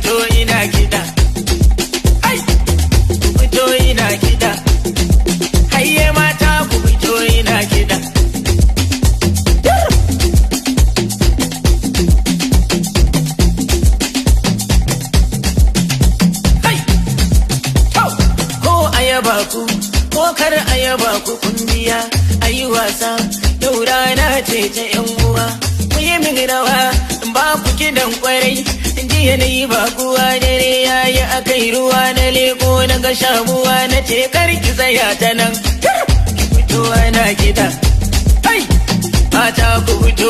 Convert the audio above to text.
fito ina kiɗa. Ai, ku fito ina kiɗa. Hayye mata ku fito ina kiɗa. Ko ayaba ku, ko kar ayaba ku kungiya, ayi wasa, yau rana ce ta 'yan uwa. Ku yi min rawa, in ba ku kidan kwarai, jiya na yi ba kuwa dare yayi akai ruwa na leko na ga shamuwa na ce kar ki tsaya ta nan. Ki fito ana kiɗa. Ai, mata ku fito